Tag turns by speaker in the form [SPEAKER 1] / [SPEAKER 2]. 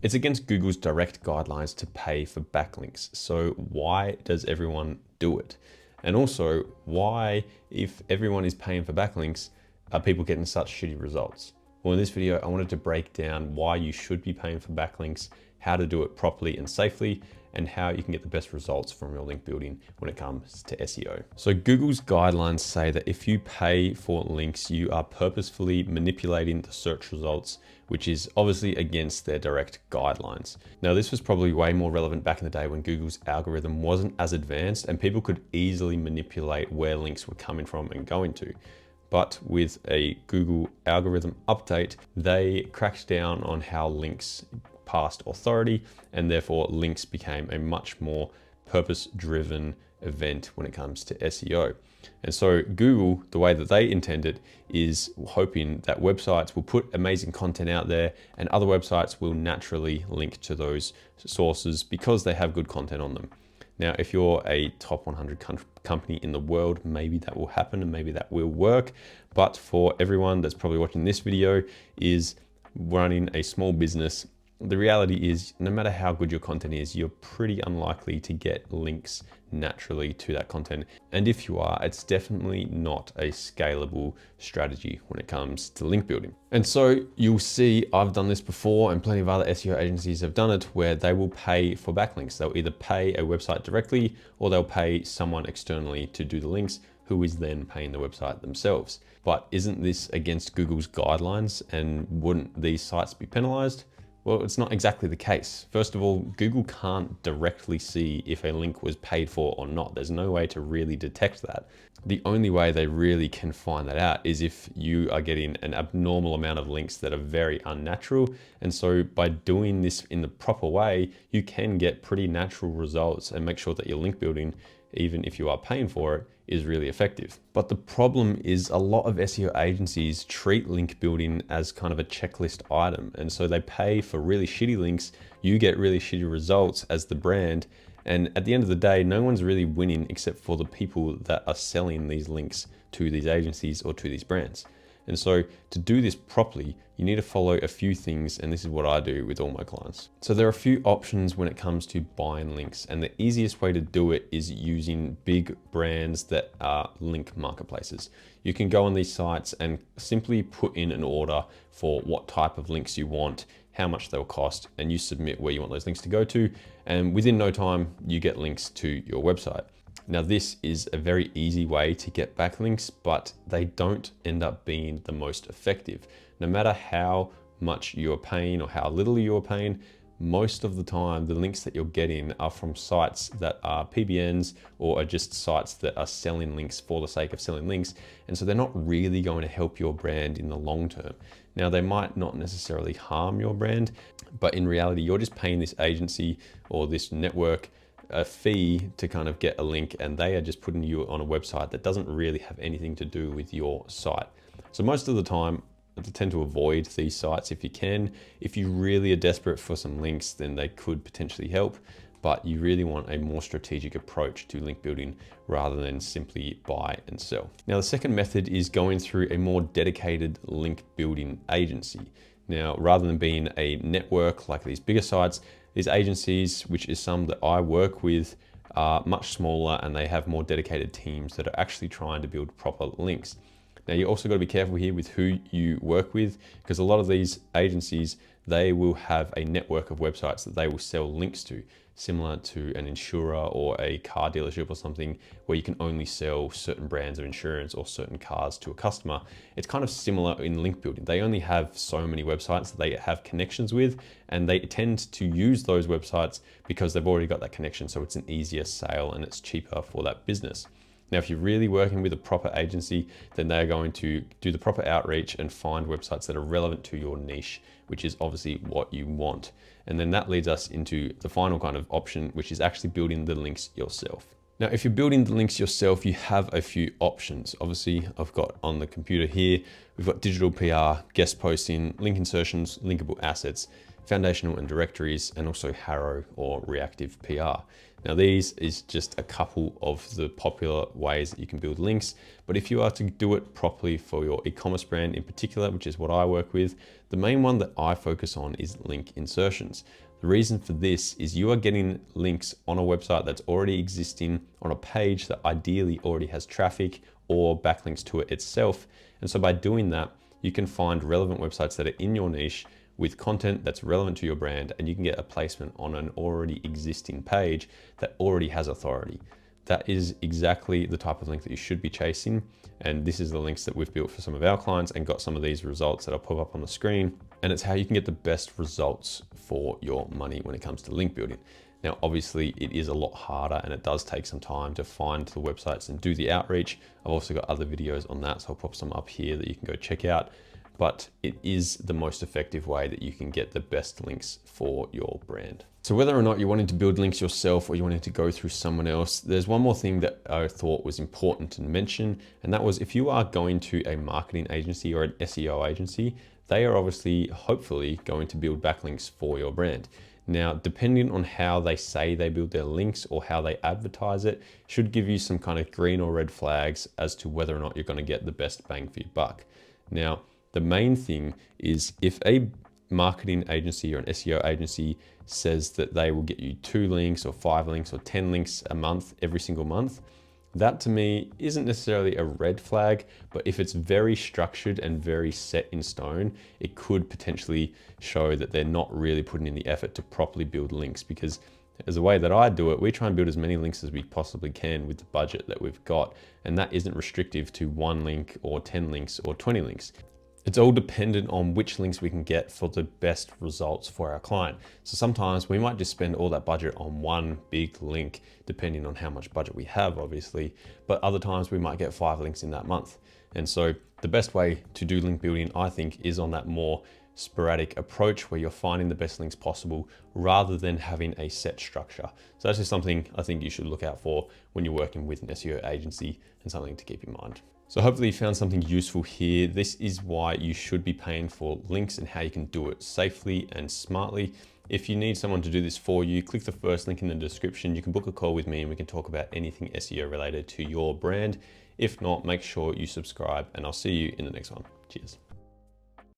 [SPEAKER 1] It's against Google's direct guidelines to pay for backlinks. So why does everyone do it? And also, why, if everyone is paying for backlinks, are people getting such shitty results? Well, in this video, I wanted to break down why you should be paying for backlinks, how to do it properly and safely, and how you can get the best results from your link building when it comes to SEO. So Google's guidelines say that if you pay for links, you are purposefully manipulating the search results, which is obviously against their direct guidelines. Now, this was probably way more relevant back in the day when Google's algorithm wasn't as advanced and people could easily manipulate where links were coming from and going to. But with a Google algorithm update, they cracked down on how links passed authority, and therefore links became a much more purpose-driven event when it comes to SEO. And so Google, the way that they intend it, is hoping that websites will put amazing content out there and other websites will naturally link to those sources because they have good content on them. Now, if you're a top 100 company in the world, maybe that will happen and maybe that will work. But for everyone that's probably watching this video is running a small business, the reality is no matter how good your content is, you're pretty unlikely to get links naturally to that content. And if you are, it's definitely not a scalable strategy when it comes to link building. And so you'll see I've done this before and plenty of other SEO agencies have done it where they will pay for backlinks. They'll either pay a website directly or they'll pay someone externally to do the links who is then paying the website themselves. But isn't this against Google's guidelines and wouldn't these sites be penalized? Well, it's not exactly the case. First of all, Google can't directly see if a link was paid for or not. There's no way to really detect that. The only way they really can find that out is if you are getting an abnormal amount of links that are very unnatural. And so by doing this in the proper way, you can get pretty natural results and make sure that your link building, even if you are paying for it, is really effective. But the problem is a lot of SEO agencies treat link building as kind of a checklist item. And so they pay for really shitty links, you get really shitty results as the brand. And at the end of the day, no one's really winning except for the people that are selling these links to these agencies or to these brands. And so to do this properly, you need to follow a few things, and this is what I do with all my clients. So there are a few options when it comes to buying links, and the easiest way to do it is using big brands that are link marketplaces. You can go on these sites and simply put in an order for what type of links you want, how much they'll cost, and you submit where you want those links to go to, and within no time, you get links to your website. Now, this is a very easy way to get backlinks, but they don't end up being the most effective. No matter how much you're paying or how little you're paying, most of the time, the links that you're getting are from sites that are PBNs or are just sites that are selling links for the sake of selling links. And so they're not really going to help your brand in the long term. Now, they might not necessarily harm your brand, but in reality, you're just paying this agency or this network a fee to kind of get a link, and they are just putting you on a website that doesn't really have anything to do with your site. So most of the time, I tend to avoid these sites if you can. If you really are desperate for some links, then they could potentially help, but you really want a more strategic approach to link building rather than simply buy and sell. Now, the second method is going through a more dedicated link building agency. Now, rather than being a network like these bigger sites, these agencies, which is some that I work with, are much smaller and they have more dedicated teams that are actually trying to build proper links. Now, you also got to be careful here with who you work with, because a lot of these agencies, they will have a network of websites that they will sell links to, similar to an insurer or a car dealership or something where you can only sell certain brands of insurance or certain cars to a customer. It's kind of similar in link building. They only have so many websites that they have connections with, and they tend to use those websites because they've already got that connection. So it's an easier sale and it's cheaper for that business. Now, if you're really working with a proper agency, then they're going to do the proper outreach and find websites that are relevant to your niche, which is obviously what you want. And then that leads us into the final kind of option, which is actually building the links yourself. Now, if you're building the links yourself, you have a few options. Obviously, I've got on the computer here, we've got digital PR, guest posting, link insertions, linkable assets, foundational and directories, and also Harrow or reactive PR. Now, these is just a couple of the popular ways that you can build links, but if you are to do it properly for your e-commerce brand in particular, which is what I work with, the main one that I focus on is link insertions. The reason for this is you are getting links on a website that's already existing on a page that ideally already has traffic or backlinks to it itself. And so by doing that, you can find relevant websites that are in your niche with content that's relevant to your brand, and you can get a placement on an already existing page that already has authority. That is exactly the type of link that you should be chasing. And this is the links that we've built for some of our clients and got some of these results that I'll pop up on the screen. And it's how you can get the best results for your money when it comes to link building. Now, obviously it is a lot harder and it does take some time to find the websites and do the outreach. I've also got other videos on that, so I'll pop some up here that you can go check out. But it is the most effective way that you can get the best links for your brand. So whether or not you're wanting to build links yourself or you're wanting to go through someone else, there's one more thing that I thought was important to mention, and that was if you are going to a marketing agency or an SEO agency, they are obviously, hopefully, going to build backlinks for your brand. Now, depending on how they say they build their links or how they advertise it, should give you some kind of green or red flags as to whether or not you're going to get the best bang for your buck. Now, the main thing is if a marketing agency or an SEO agency says that they will get you 2 links or 5 links or 10 links a month, every single month, that to me isn't necessarily a red flag, but if it's very structured and very set in stone, it could potentially show that they're not really putting in the effort to properly build links, because as a way that I do it, we try and build as many links as we possibly can with the budget that we've got. And that isn't restrictive to 1 link or 10 links or 20 links. It's all dependent on which links we can get for the best results for our client. So sometimes we might just spend all that budget on 1 big link, depending on how much budget we have, obviously, but other times we might get 5 links in that month. And so the best way to do link building, I think, is on that more sporadic approach where you're finding the best links possible rather than having a set structure. So that's just something I think you should look out for when you're working with an SEO agency, and something to keep in mind. So hopefully you found something useful here. This is why you should be paying for links and how you can do it safely and smartly. If you need someone to do this for you, click the first link in the description. You can book a call with me and we can talk about anything SEO related to your brand. If not, make sure you subscribe, and I'll see you in the next one. Cheers.